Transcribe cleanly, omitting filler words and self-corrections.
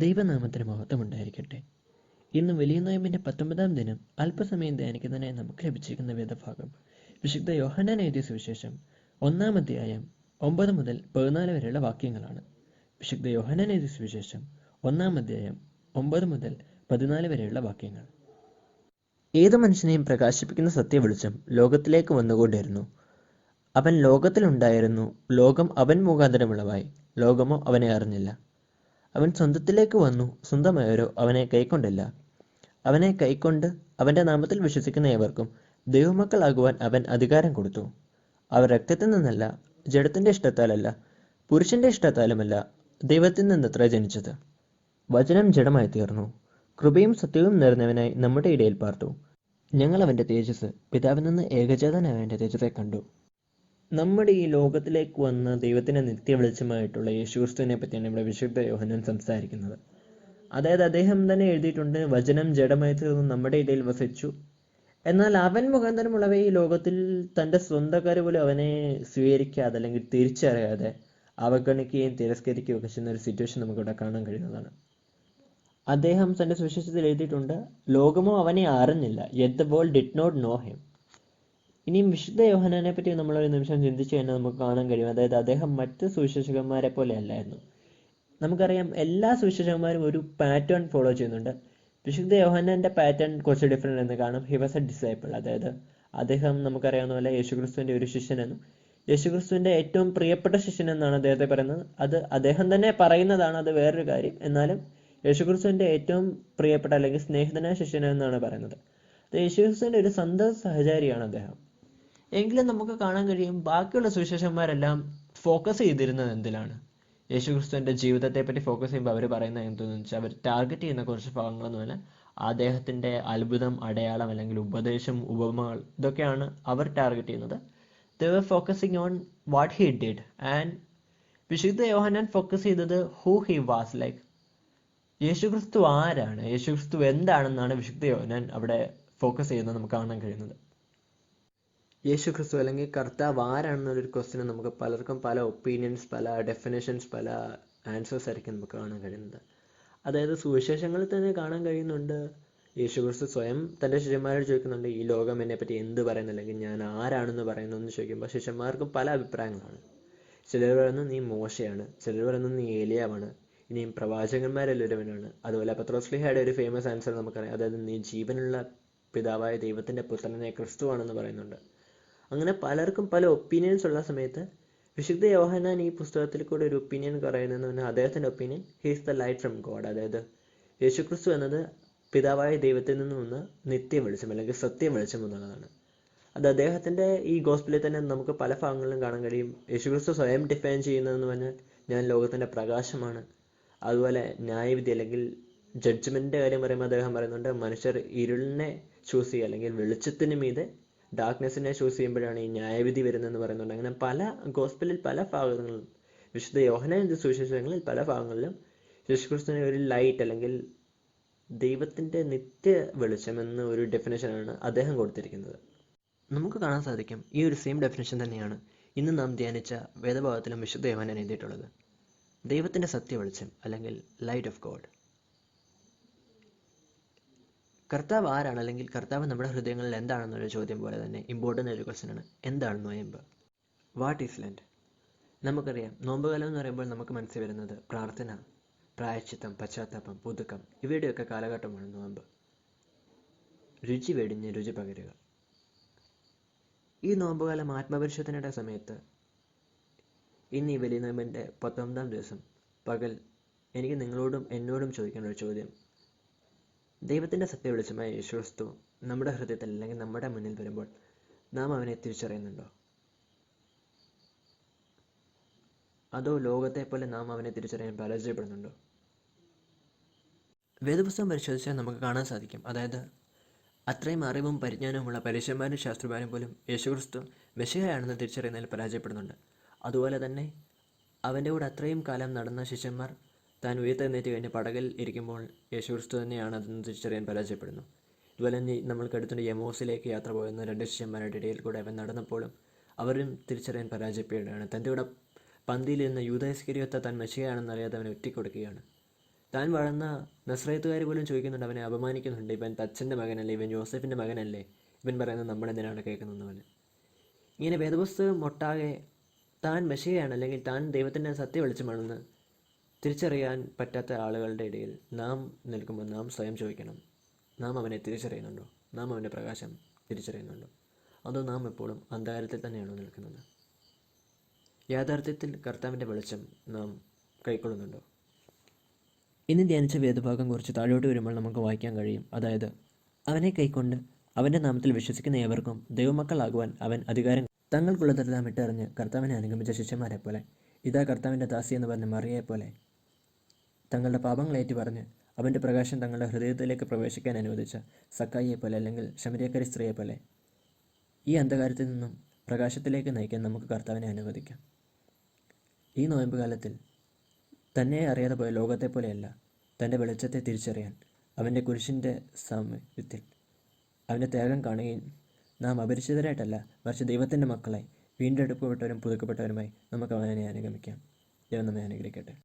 ദൈവനാമത്തിന് മഹത്വമുണ്ടായിരിക്കട്ടെ. ഇന്ന് വലിയ നോയമ്പിന്റെ 19-ാം ദിനം അല്പസമയം ധ്യാനിക്കുന്നതിനായി നമുക്ക് ലഭിച്ചിരിക്കുന്ന വേദഭാഗം വിശുദ്ധ യോഹന്നാൻ എഴുതിയ സുവിശേഷം 1-ാം അധ്യായം 9 മുതൽ 14 വരെയുള്ള വാക്യങ്ങളാണ്. വിശുദ്ധ യോഹന്നാൻ എഴുതിയ സുവിശേഷം 1-ാം അധ്യായം 9 മുതൽ 14 വരെയുള്ള വാക്യങ്ങൾ. ഏതു മനുഷ്യനെയും പ്രകാശിപ്പിക്കുന്ന സത്യവെളിച്ചം ലോകത്തിലേക്ക് വന്നുകൊണ്ടിരുന്നു. അവൻ ലോകത്തിലുണ്ടായിരുന്നു, ലോകം അവൻ മുഖാന്തരമുള്ളവായി, ലോകമോ അവനെ അറിഞ്ഞില്ല. അവൻ സ്വന്തത്തിലേക്ക് വന്നു, സ്വന്തമായവരോ അവനെ കൈക്കൊണ്ടില്ല. അവനെ കൈക്കൊണ്ട് അവന്റെ നാമത്തിൽ വിശ്വസിക്കുന്ന ഏവർക്കും ദൈവമക്കളാകുവാൻ അവൻ അധികാരം കൊടുത്തു. അവർ രക്തത്തിൽ നിന്നല്ല, ജഡത്തിന്റെ ഇഷ്ടത്താലല്ല, പുരുഷന്റെ ഇഷ്ടത്താലുമല്ല, ദൈവത്തിൽ നിന്നത്ര ജനിച്ചത്. വചനം ജഡമായി തീർന്നു, കൃപയും സത്യവും നിറഞ്ഞവനായി നമ്മുടെ ഇടയിൽ പാർത്തു. ഞങ്ങൾ അവന്റെ തേജസ്, പിതാവിൽ നിന്ന് ഏകജാതനായവന്റെ തേജസ്സെ കണ്ടു. നമ്മുടെ ഈ ലോകത്തിലേക്ക് വന്ന ദൈവത്തിന്റെ നിത്യവെളിച്ചമായിട്ടുള്ള യേശുക്രിസ്തുവിനെ പറ്റിയാണ് ഇവിടെ വിശുദ്ധ യോഹന്നാൻ സംസാരിക്കുന്നത്. അതായത് അദ്ദേഹം തന്നെ എഴുതിയിട്ടുണ്ട്, വചനം ജഡമായി തീർന്നു നമ്മുടെ ഇടയിൽ വസിച്ചു. എന്നാൽ അവൻ മുഖാന്തരമുള്ളവ ഈ ലോകത്തിൽ തൻ്റെ സ്വന്തക്കാർ പോലും അവനെ സ്വീകരിക്കാതെ അല്ലെങ്കിൽ തിരിച്ചറിയാതെ അവഗണിക്കുകയും തിരസ്കരിക്കുകയും ഒക്കെ ചെയ്യുന്ന ഒരു സിറ്റുവേഷൻ നമുക്കിവിടെ കാണാൻ കഴിയുന്നതാണ്. അദ്ദേഹം തൻ്റെ സുവിശേഷത്തിൽ എഴുതിയിട്ടുണ്ട്, ലോകമോ അവനെ അറിഞ്ഞില്ല, yet the world did not know him. ഇനിയും വിശുദ്ധ യോഹന്നാനെ പറ്റി നമ്മളൊരു നിമിഷം ചിന്തിച്ചു കഴിഞ്ഞാൽ നമുക്ക് കാണാൻ കഴിയും, അതായത് അദ്ദേഹം മറ്റ് സുവിശേഷകന്മാരെ പോലെ അല്ലായിരുന്നു. നമുക്കറിയാം എല്ലാ സുവിശേഷകന്മാരും ഒരു പാറ്റേൺ ഫോളോ ചെയ്യുന്നുണ്ട്. വിശുദ്ധ യോഹന്നാന്റെ പാറ്റേൺ കുറച്ച് ഡിഫറെൻ്റ് എന്ന് കാണും. ഹി വാസ് എ ഡിസൈപ്പിൾ, അതായത് അദ്ദേഹം നമുക്കറിയാവുന്ന പോലെ യേശുക്രിസ്തുവിൻ്റെ ഒരു ശിഷ്യനെന്നും യേശുക്രിസ്തുവിൻ്റെ ഏറ്റവും പ്രിയപ്പെട്ട ശിഷ്യൻ എന്നാണ് അദ്ദേഹത്തെ പറയുന്നത്. അത് അദ്ദേഹം തന്നെ പറയുന്നതാണ്, അത് വേറൊരു കാര്യം. എന്നാലും യേശുക്രിസ്തുവിൻ്റെ ഏറ്റവും പ്രിയപ്പെട്ട അല്ലെങ്കിൽ സ്നേഹിതനായ ശിഷ്യൻ എന്നാണ് പറയുന്നത്. അത് യേശുക്രിസ്തുവിൻ്റെ ഒരു സന്തത സഹചാരിയാണ് അദ്ദേഹം. എങ്കിലും നമുക്ക് കാണാൻ കഴിയും ബാക്കിയുള്ള സുവിശേഷന്മാരെല്ലാം ഫോക്കസ് ചെയ്തിരുന്നത് എന്തിലാണ്? യേശുക്രിസ്തുവിൻ്റെ ജീവിതത്തെ പറ്റി ഫോക്കസ് ചെയ്യുമ്പോൾ അവർ പറയുന്നത് എന്തെന്ന് വെച്ചാൽ, അവർ ടാർഗറ്റ് ചെയ്യുന്ന കുറച്ച് ഭാഗങ്ങളെന്ന് പറഞ്ഞാൽ അദ്ദേഹത്തിൻ്റെ അത്ഭുതം, അടയാളം അല്ലെങ്കിൽ ഉപദേശം, ഉപമകൾ, ഇതൊക്കെയാണ് അവർ ടാർഗറ്റ് ചെയ്യുന്നത്. They are focusing on what he did. And വിശുദ്ധ യോഹന്നാൻ ഫോക്കസ് ചെയ്തത് who he was, like Yesukristu ആരാണ്, യേശുക്രിസ്തു എന്താണെന്നാണ് വിശുദ്ധ യോഹന്നാൻ അവിടെ ഫോക്കസ് ചെയ്യുന്നത് നമുക്ക് കാണാൻ കഴിയുന്നത്. യേശു ക്രിസ്തു അല്ലെങ്കിൽ കർത്താവ് ആരാണെന്നൊരു ക്വസ്റ്റിന് നമുക്ക് പലർക്കും പല ഒപ്പീനിയൻസ്, പല ഡെഫിനേഷൻസ്, പല ആൻസേഴ്സ് ആയിരിക്കും നമുക്ക് കാണാൻ കഴിയുന്നത്. അതായത് സുവിശേഷങ്ങളിൽ തന്നെ കാണാൻ കഴിയുന്നുണ്ട്, യേശു ക്രിസ്തു സ്വയം തൻ്റെ ശിഷ്യന്മാരോട് ചോദിക്കുന്നുണ്ട്, ഈ ലോകം എന്നെപ്പറ്റി എന്ത് പറയുന്നു, അല്ലെങ്കിൽ ഞാൻ ആരാണെന്ന് പറയുന്നു എന്ന് ചോദിക്കുമ്പോൾ ശിഷ്യന്മാർക്ക് പല അഭിപ്രായങ്ങളാണ്. ചിലർ പറയുന്നു നീ മോശയാണ്, ചിലർ പറയുന്നു നീ ഏലിയാവാണ്, ഇനിയും പ്രവാചകന്മാരെല്ലാവരുമാണ്. അതുപോലെ പത്രോസ്ലിഹയുടെ ഒരു ഫേമസ് ആൻസർ നമുക്കറിയാം, അതായത് നീ ജീവനുള്ള പിതാവായ ദൈവത്തിൻ്റെ പുത്രനെ ക്രിസ്തുവാണെന്ന് പറയുന്നുണ്ട്. അങ്ങനെ പലർക്കും പല ഒപ്പീനിയൻസ് ഉള്ള സമയത്ത് വിശുദ്ധ യോഹന്നാൻ ഈ പുസ്തകത്തിൽ കൂടെ ഒരു ഒപ്പീനിയൻ പറയുന്നതെന്ന് പറഞ്ഞാൽ അദ്ദേഹത്തിൻ്റെ opinion, he is the light from God. അതായത് യേശുക്രിസ്തു എന്നത് പിതാവായ ദൈവത്തിൽ നിന്ന് വന്ന നിത്യ വെളിച്ചം അല്ലെങ്കിൽ സത്യ വെളിച്ചം എന്നുള്ളതാണ്. അത് അദ്ദേഹത്തിൻ്റെ ഈ ഗോസ്പലിൽ തന്നെ നമുക്ക് പല ഭാഗങ്ങളിലും കാണാൻ കഴിയും. യേശുക്രിസ്തു സ്വയം ഡിഫൈൻ ചെയ്യുന്നതെന്ന് പറഞ്ഞാൽ ഞാൻ ലോകത്തിൻ്റെ പ്രകാശമാണ്. അതുപോലെ ന്യായവിധി അല്ലെങ്കിൽ ജഡ്ജ്മെൻറ്റിൻ്റെ കാര്യം പറയുമ്പോൾ അദ്ദേഹം പറയുന്നുണ്ട്, മനുഷ്യർ ഇരുളിനെ ചൂസ് ചെയ്യുക അല്ലെങ്കിൽ വെളിച്ചത്തിന് മീതെ ഡാർക്ക്നെസ്സിനെ ചൂസ് ചെയ്യുമ്പോഴാണ് ഈ ന്യായവിധി വരുന്നതെന്ന് പറയുന്നുണ്ട്. അങ്ങനെ പല ഗോസ്പലിൽ പല ഭാഗങ്ങളിലും വിശുദ്ധ യോഹന്നാന്റെ സുവിശേഷങ്ങളിൽ പല ഭാഗങ്ങളിലും യേശുക്രിസ്തുവിനെ ഒരു ലൈറ്റ് അല്ലെങ്കിൽ ദൈവത്തിൻ്റെ നിത്യ വെളിച്ചം എന്ന ഒരു ഡെഫിനേഷനാണ് അദ്ദേഹം കൊടുത്തിരിക്കുന്നത്. നമുക്ക് കാണാൻ സാധിക്കും ഈ ഒരു സെയിം ഡെഫിനേഷൻ തന്നെയാണ് ഇന്ന് നാം ധ്യാനിച്ച വേദഭാഗത്തിലും വിശുദ്ധ യോഹന്നാൻ എഴുതിയിട്ടുള്ളത്. ദൈവത്തിൻ്റെ സത്യ വെളിച്ചം അല്ലെങ്കിൽ ലൈറ്റ് ഓഫ് ഗോഡ്. കർത്താവ് ആരാണ്, അല്ലെങ്കിൽ കർത്താവ് നമ്മുടെ ഹൃദയങ്ങളിൽ എന്താണെന്നൊരു ചോദ്യം പോലെ തന്നെ ഇമ്പോർട്ടൻ്റ് ഒരു ക്വസ്റ്റ്യനാണ്, എന്താണ് നോയമ്പ്? What is lent? നമുക്കറിയാം നോമ്പുകാലം എന്ന് പറയുമ്പോൾ നമുക്ക് മനസ്സിൽ വരുന്നത് പ്രാർത്ഥന, പ്രായശ്ചിത്തം, പശ്ചാത്താപം, പുതുക്കം, ഇവയുടെയൊക്കെ കാലഘട്ടമാണ് നോയമ്പ്. രുചി വെടിഞ്ഞ് രുചി പകരുക. ഈ നോമ്പുകാലം ആത്മപരിശോധനയുടെ സമയത്ത് ഇന്ന് ഈ വലിയ നോയമ്പിൻ്റെ 19-ാം ദിവസം പകൽ എനിക്ക് നിങ്ങളോടും എന്നോടും ചോദിക്കേണ്ട ഒരു ചോദ്യം, ദൈവത്തിൻ്റെ സത്യ വെളിച്ചമായ യേശുക്രിസ്തു നമ്മുടെ ഹൃദയത്തിൽ അല്ലെങ്കിൽ നമ്മുടെ മുന്നിൽ വരുമ്പോൾ നാം അവനെ തിരിച്ചറിയുന്നുണ്ടോ? അതോ ലോകത്തെ പോലെ നാം അവനെ തിരിച്ചറിയാൻ പരാജയപ്പെടുന്നുണ്ടോ? വേദപുസ്തകം പരിശോധിച്ചാൽ നമുക്ക് കാണാൻ സാധിക്കും, അതായത് അത്രയും അറിവും പരിജ്ഞാനവുമുള്ള പരീശന്മാരും ശാസ്ത്രജ്ഞരും പോലും യേശുക്രിസ്തു മെശിഹയാണെന്ന് തിരിച്ചറിയുന്നതിൽ പരാജയപ്പെടുന്നുണ്ട്. അതുപോലെ തന്നെ അവൻ്റെ കൂടെ അത്രയും കാലം നടന്ന ശിഷ്യന്മാർ താൻ ഉയർത്തെഴുന്നേറ്റ് കഴിഞ്ഞ് പടകിൽ ഇരിക്കുമ്പോൾ യേശുക്രിസ്തു തന്നെയാണ് അതെന്ന് തിരിച്ചറിയാൻ പരാജയപ്പെടുന്നു. ഇതുപോലെ തന്നെ നമ്മൾക്കടുത്തുണ്ട് യമോസിലേക്ക് യാത്ര പോകുന്ന 2 ശിഷ്യന്മാരുടെ ഇടയിൽ കൂടെ അവൻ നടന്നപ്പോഴും അവരും തിരിച്ചറിയാൻ പരാജയപ്പെടുകയാണ്. തൻ്റെ കൂടെ പന്തിയിൽ നിന്ന് യൂദാ ഇസ്കരിയോത്ത താൻ മെശിഹയാണെന്നറിയാതെ അവനെ ഒറ്റിക്കൊടുക്കുകയാണ്. താൻ വളർന്ന നസ്രയത്തുകാർ പോലും ചോദിക്കുന്നുണ്ട്, അവനെ അപമാനിക്കുന്നുണ്ട്, ഇവൻ തച്ചൻ്റെ മകനല്ലേ, ഇവൻ യോസഫിൻ്റെ മകനല്ലേ, ഇവൻ പറയുന്നത് നമ്മളെന്തിനാണ് കേൾക്കുന്നവന്. ഇങ്ങനെ വേദപുസ്തകം ഒട്ടാകെ താൻ മെഷിഹയാണ് അല്ലെങ്കിൽ താൻ ദൈവത്തിൻ്റെ സത്യ വെളിച്ചമാണെന്ന് തിരിച്ചറിയാൻ പറ്റാത്ത ആളുകളുടെ ഇടയിൽ നാം നിൽക്കുമ്പോൾ നാം സ്വയം ചോദിക്കണം, നാം അവനെ തിരിച്ചറിയുന്നുണ്ടോ, നാം അവൻ്റെ പ്രകാശം തിരിച്ചറിയുന്നുണ്ടോ, അതോ നാം എപ്പോഴും അന്ധകാരത്തിൽ തന്നെയാണോ നിൽക്കുന്നത്? യാഥാർത്ഥ്യത്തിൽ കർത്താവിൻ്റെ വെളിച്ചം നാം കൈക്കൊള്ളുന്നുണ്ടോ? ഇന്ന് ധ്യാനിച്ച വേദഭാഗം കുറച്ച് താഴോട്ട് വരുമ്പോൾ നമുക്ക് വായിക്കാൻ കഴിയും. അതായത്, അവനെ കൈക്കൊണ്ട് അവൻ്റെ നാമത്തിൽ വിശ്വസിക്കുന്ന ഏവർക്കും ദൈവമക്കളാകുവാൻ അവൻ അധികാരം തങ്ങൾക്കുള്ളതെല്ലാം ഇട്ടെറിഞ്ഞ് കർത്താവിനെ അനുഗമിച്ച ശിഷ്യന്മാരെ പോലെ, ഇതാ കർത്താവിൻ്റെ ദാസി എന്ന് പറഞ്ഞ മറിയയെ പോലെ, തങ്ങളുടെ പാപങ്ങളേറ്റു പറഞ്ഞ് അവൻ്റെ പ്രകാശം തങ്ങളുടെ ഹൃദയത്തിലേക്ക് പ്രവേശിക്കാൻ അനുവദിച്ച സക്കായിയെ പോലെ അല്ലെങ്കിൽ ശമരിയക്കാരി സ്ത്രീയെ പോലെ ഈ അന്ധകാരത്തിൽ നിന്നും പ്രകാശത്തിലേക്ക് നയിക്കാൻ നമുക്ക് കർത്താവിനെ അനുവദിക്കാം. ഈ നോയമ്പ് കാലത്തിൽ തന്നെ അറിയാതെ പോയ ലോകത്തെ പോലെയല്ല, തൻ്റെ വെളിച്ചത്തെ തിരിച്ചറിയാൻ അവൻ്റെ കുരിശിൻ്റെ സാമീപ്യത്തിൽ അവൻ്റെ ത്യാഗം കാണുകയും നാം അപരിചിതരായിട്ടല്ല, മറിച്ച് ദൈവത്തിൻ്റെ മക്കളായി വീണ്ടെടുക്കപ്പെട്ടവരും പുതുക്കപ്പെട്ടവരുമായി നമുക്ക് അവനെ അനുഗമിക്കാം. ദൈവം നമ്മെ അനുഗ്രഹിക്കട്ടെ.